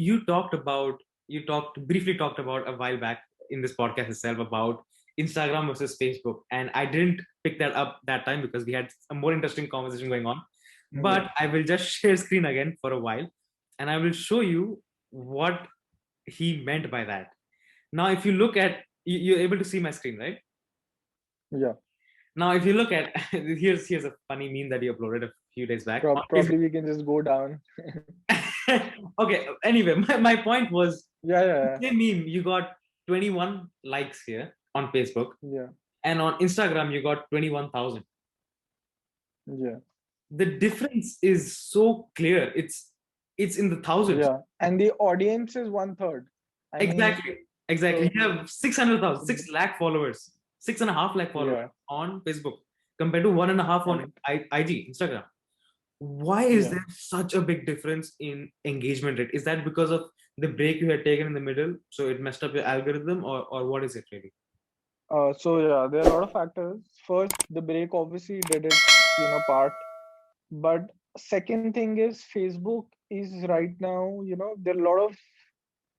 you briefly talked about a while back in this podcast itself about Instagram versus Facebook, and I didn't pick that up that time because we had a more interesting conversation going on. Yeah. But I will just share screen again for a while, and I will show you what he meant by that. Now, if you look at, you're able to see my screen, right? Yeah. Now, if you look at, here's a funny meme that he uploaded a few days back on Facebook. Probably we can just go down. Okay, anyway, my point was, Yeah, yeah, same meme, you got 21 likes here on Facebook, yeah, and on Instagram, you got 21,000. yeah, The difference is so clear. It's in the thousands. yeah. And the audience is one third. I mean, Exactly. Exactly. so You have 600,000, 6 lakh followers, 6.5 lakh followers yeah, on Facebook compared to 1.5 on and IG, Instagram. Why is yeah. there such a big difference in engagement rate? Is that because of the break you had taken in the middle, so it messed up your algorithm, or what is it really? So yeah, there are a lot of factors. First, the break obviously did its part, but second thing is Facebook is right now, there are a lot of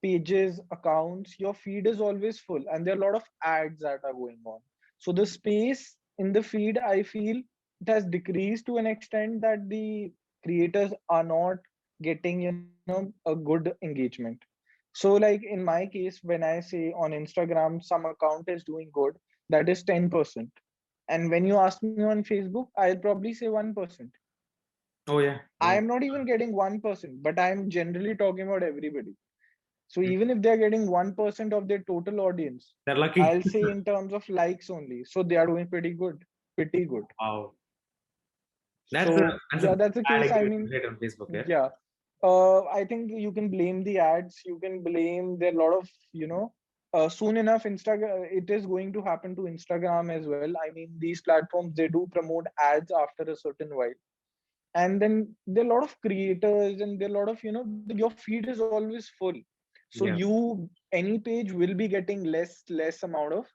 pages, accounts. Your feed is always full, and there are a lot of ads that are going on. So the space in the feed, I feel, it has decreased to an extent that the creators are not getting, a good engagement. So, like in my case, when I say on Instagram, some account is doing good, that is 10%. And when you ask me on Facebook, I'll probably say 1%. Oh yeah, I yeah. am not even getting 1%, but I'm generally talking about everybody. So even if they're getting 1% of their total audience, They're lucky. I'll say in terms of likes only. So they are doing pretty good, pretty good. Wow, that's a So that's a yeah, that's the bad case. I engagement mean, rate on Facebook. Yeah. yeah. I think you can blame the ads. You can blame there are a lot of, soon enough, Instagram, it is going to happen to Instagram as well. I mean, these platforms, they do promote ads after a certain while. And then there are a lot of creators and there are a lot of, your feed is always full. So Yeah. any page will be getting less amount of,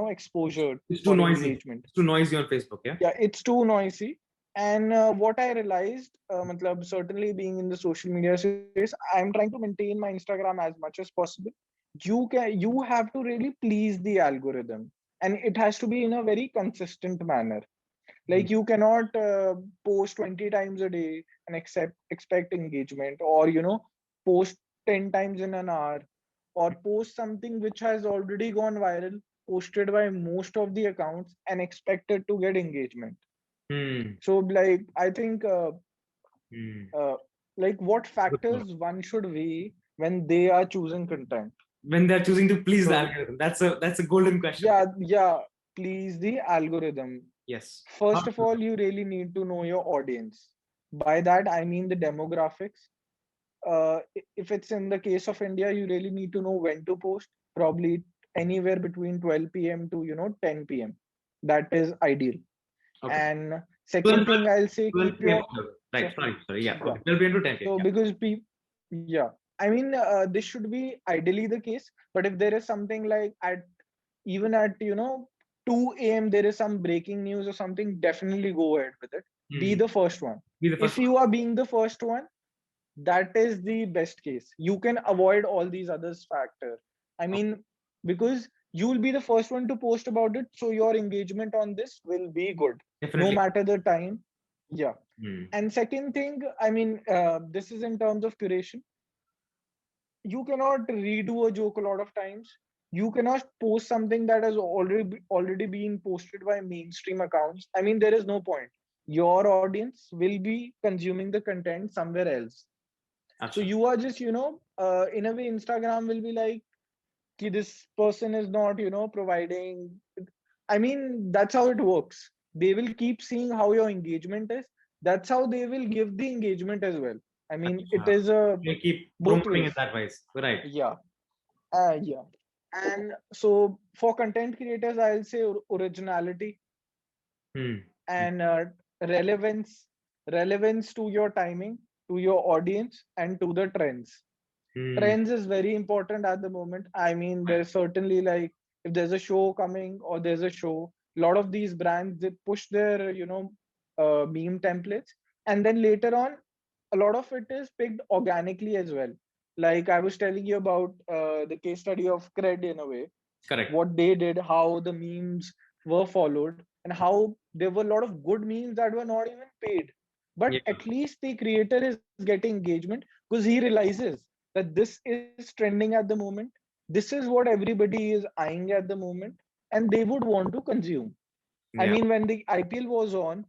exposure It's too or noisy. engagement. It's too noisy on Facebook. Yeah. Yeah, it's too noisy. And what I realized, matlab, certainly being in the social media space, I'm trying to maintain my Instagram as much as possible. You have to really please the algorithm, and it has to be in a very consistent manner. Hmm. Like you cannot post 20 times a day and expect engagement, or post 10 times in an hour, or post something which has already gone viral, posted by most of the accounts, and expected to get engagement. Hmm. So like I think Hmm. uh, like what Good thought. factors one should weigh when they are choosing content. When they're choosing to please the So algorithm, that's a golden question. yeah, please the algorithm. Yes. First of all, you really need to know your audience. By that, I mean the demographics. If it's in the case of India, you really need to know when to post, probably anywhere between 12 p.m. to 10 p.m. That is ideal. Okay. And 12, second thing I'll say, 12 keep p.m. your Right. so Sorry. Yeah. yeah. Okay. 12 p.m. to 10 p.m. So Yeah. because yeah, I mean this should be ideally the case. But if there is something like at even at 2 a.m. there is some breaking news or something, definitely go ahead with it. Be Hmm. the first one. Be the first If one. you are being the first one, that is the best case. You can avoid all these others factor. I Okay. mean, because you will be the first one to post about it, so your engagement on this will be good no Definitely. matter the time. Yeah. Hmm. And second thing, I mean, this is in terms of curation. You cannot redo a joke a lot of times. You cannot post something that has already been posted by mainstream accounts. I mean, there is no point. Your audience will be consuming the content somewhere else. So Absolutely. you are just, in a way, Instagram will be like, "Ki this person is not, providing." I mean, that's how it works. They will keep seeing how your engagement is. That's how they will give the engagement as well. I mean, it is They keep both promoting it ways. that way. Right. Yeah. Yeah. And so for content creators, I'll say originality Hmm. and relevance, relevance to your timing, to your audience, and to the trends. Hmm. Trends is very important at the moment. I mean, Right. there's certainly like if there's a show coming or there's a show, a lot of these brands they push their meme templates, and then later on, a lot of it is picked organically as well. Like I was telling you about the case study of cred in a way, Correct. what they did, how the memes were followed, and how there were a lot of good memes that were not even paid. But Yeah. at least the creator is getting engagement because he realizes that this is trending at the moment. This is what everybody is eyeing at the moment, and they would want to consume. I Yeah. mean, when the IPL was on,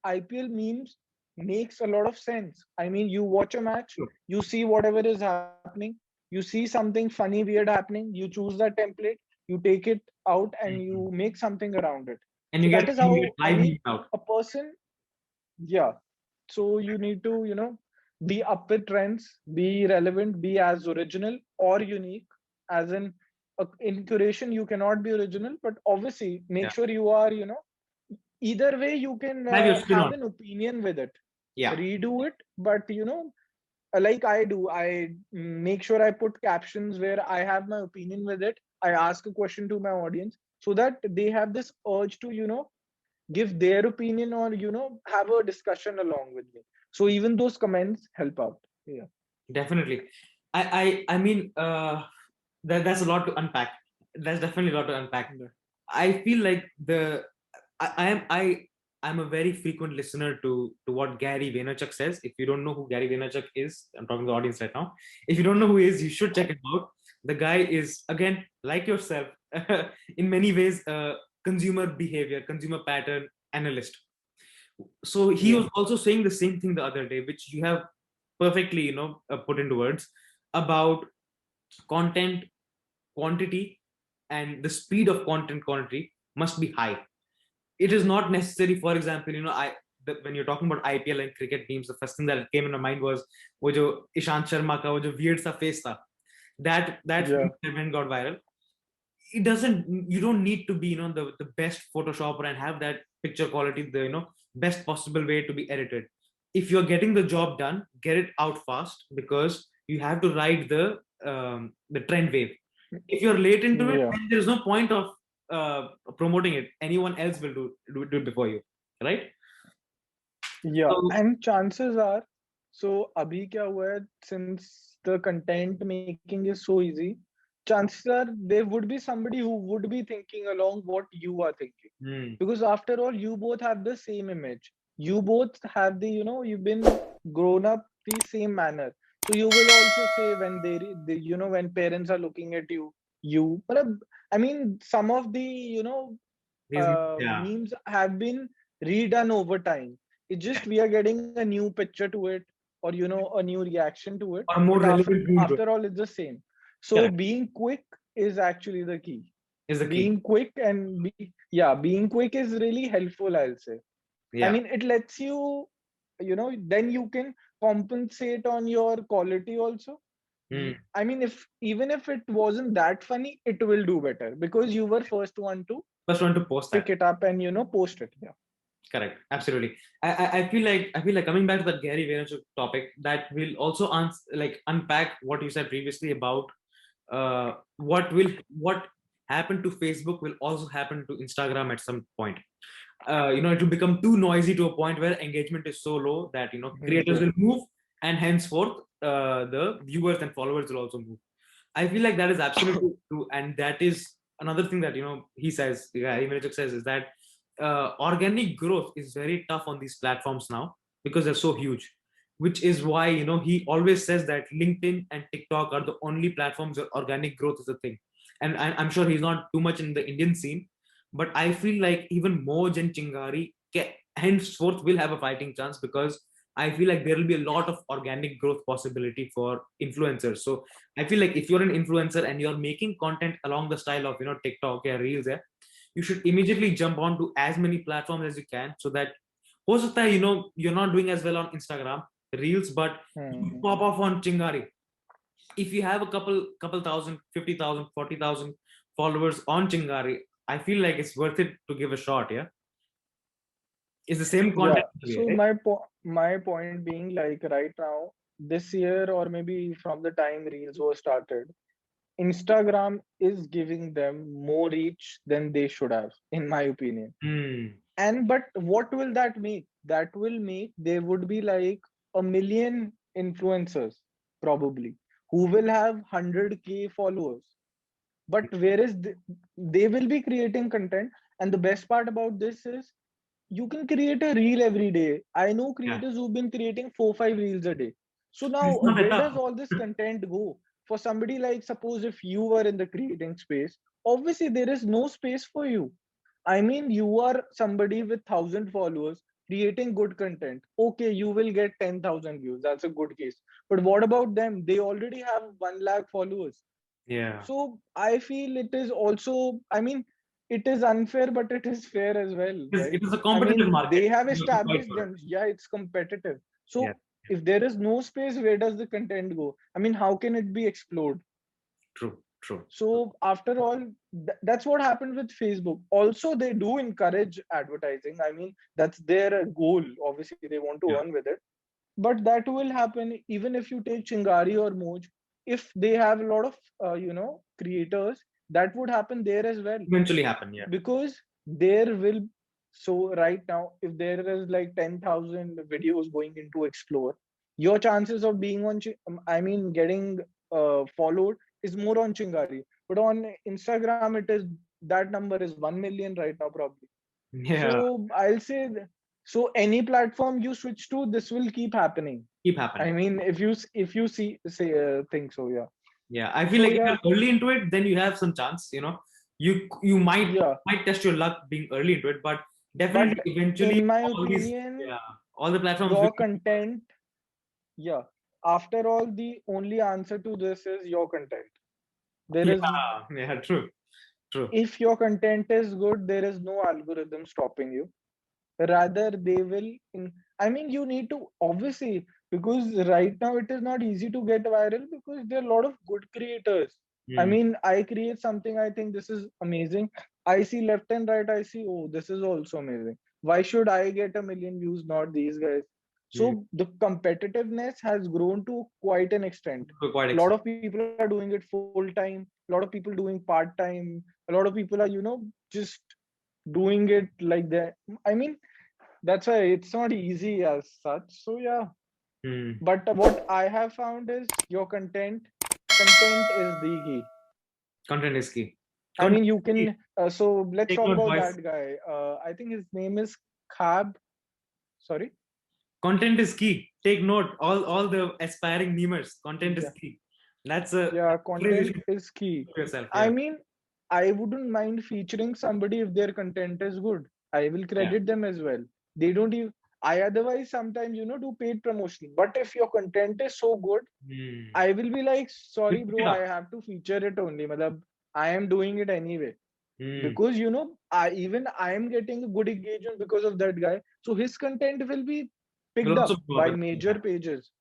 IPL memes makes a lot of sense. I mean, you watch a match, True. you see whatever is happening, you see something funny, weird happening, you choose that template, you take it out and you Mhm. make something around it. And So you that get is you get how, I live mean, memes out. a person, yeah. So you need to, be up with trends, be relevant, be as original or unique. As in curation, you cannot be original, but obviously make Yeah. sure you are, either way you can Have your spin have on. an opinion with it, Yeah. redo it, but like I do, I make sure I put captions where I have my opinion with it. I ask a question to my audience so that they have this urge to give their opinion, or have a discussion along with me. So even those comments help out. Yeah. Definitely. I mean, that's a lot to unpack. That's definitely a lot to unpack. Yeah. I feel like I'm a very frequent listener to what Gary Vaynerchuk says. If you don't know who Gary Vaynerchuk is, I'm talking to the audience right now. If you don't know who he is, you should check it out. The guy is, again, like yourself, in many ways, consumer behavior, consumer pattern analyst. So he Yeah. was also saying the same thing the other day, which you have perfectly, put into words about content quantity, and the speed of content quantity must be high. It is not necessary. For example, when you're talking about IPL and cricket teams, the first thing that came in my mind was wo jo Ishant Sharma ka wo jo weird sa face tha. That Yeah. event got viral. It doesn't, you don't need to be the best photoshopper and have that picture quality, the best possible way to be edited. If you're getting the job done, get it out fast, because you have to ride the trend wave. If you're late into it, Yeah. then there's no point of promoting it. Anyone else will do it before you, right? Yeah, So and chances are, so abhi kya hua hai, since the content making is so easy, chances are there would be somebody who would be thinking along what you are thinking. hmm, Because after all, you both have the same image. You both have you've been grown up the same manner. So you will also say when when parents are looking at but I mean, some of the, these yeah, memes have been redone over time. It's just we are getting a new picture to it, or a new reaction to it. or But more after relevant meme to it. after all, it's the same. So Correct. being quick is actually the key. Is the key. Being quick and being quick is really helpful, I'll say. I Yeah. mean, it lets you, then you can compensate on your quality also. Hmm. I mean, if even if it wasn't that funny, it will do better because you were first one to First one to post pick that. it up and post it. Yeah. Correct. Absolutely. I feel like coming back to that Gary Vaynerchuk topic, that will also unpack what you said previously about what happened to Facebook will also happen to Instagram at some point. It will become too noisy to a point where engagement is so low that creators Yeah. will move, and henceforth the viewers and followers will also move. I feel like that is absolutely true, and that is another thing that he says. Yeah, Imerchuk says is that organic growth is very tough on these platforms now because they're so huge. Which is why he always says that LinkedIn and TikTok are the only platforms where organic growth is a thing. And I'm sure he's not too much in the Indian scene, but I feel like even Moj and Chingari henceforth will have a fighting chance, because I feel like there will be a lot of organic growth possibility for influencers. So I feel like if you're an influencer and you're making content along the style of TikTok or Reels, yeah, you should immediately jump onto as many platforms as you can, so that ho sakta hai, you're not doing as well on Instagram Reels, but you Hmm. pop off on Chingari. If you have a couple thousand, 50,000, 40,000 followers on Chingari, I feel like it's worth it to give a shot. Yeah, it's the same Yeah. content anyway, So right? my point being, like, right now, this year, or maybe from the time Reels was started, Instagram is giving them more reach than they should have, in my opinion. Hmm. And but what will that make? That will make there would be like a million influencers probably who will have 100K followers. But whereas they will be creating content, and the best part about this is you can create a reel every day. I know Yeah. creators who've been creating 4 5 reels a day. So now It's not that where does tough. all this content go? For somebody like, suppose if you were in the creating space, obviously there is no space for you. I mean, you are somebody with 1,000 followers creating good content. Okay, you will get 10,000 views. That's a good case. But what about them? They already have 1 lakh followers. Yeah. So I feel it is also, I mean, it is unfair, but it is fair as well, right? It is a I competitive mean, market. they have You have to fight established for it. them. Yeah, it's competitive. Yeah. So if there is no space, where does the content go? I mean, how can it be explored? True. True. So after all, that's what happened with Facebook. Also, they do encourage advertising. I mean, that's their goal. Obviously, they want to Yeah. earn with it, but that will happen even if you take Chingari or Moj. If they have a lot of creators, that would happen there as well, Eventually happen. Yeah. because there will. So right now, if there is like 10,000 videos going into Explore, your chances of being on I mean getting followed is more on Chingari, but on Instagram it is, that number is 1 million right now probably. Yeah. So I'll say so any platform you switch to, this will keep happening. Keep I happening. mean, if you see say think so, yeah. Yeah. I feel So like if yeah, you're early into it, then you have some chance. You yeah. might test your luck being early into it, but definitely But eventually in my all these, opinion, yeah, all the platforms will. your content, yeah. After all, the only answer to this is your content. There Yeah. is, Yeah. True. True. if your content is good, there is no algorithm stopping you. Rather they will I mean, you need to obviously, because right now it is not easy to get viral because there are a lot of good creators. I Hmm. mean, I create something, I think this is amazing, I see left and right, I see, oh, this is also amazing, why should I get a million views, not these guys? So Hmm. the competitiveness has grown to quite an extent. To quite A lot extent. of people are doing it full time, a lot of people doing part time, a lot of people are just doing it like that. I mean, that's why it's not easy as such. So yeah, Hmm. but what I have found is your content is the key. Content is key. I Content mean, you is key. can so let's Take talk note, about boys. that guy. I think his name is Khab. Sorry. Content is key. Take note, all the aspiring memers. Content is Yeah, key. That's yeah, a phrase you content should is key. keep yourself. I Yeah. mean, I wouldn't mind featuring somebody if their content is good. I will Yeah. credit them as well. They don't even, I otherwise sometimes do paid promotion. But if your content is so good, Hmm. I will be like, You sorry, pick bro, it I up. have to feature it only. Matlab, I am doing it anyway. Hmm. Because I am getting a good engagement because of that guy. So his content will be Will picked also up blow up by eventually. major Yeah. pages.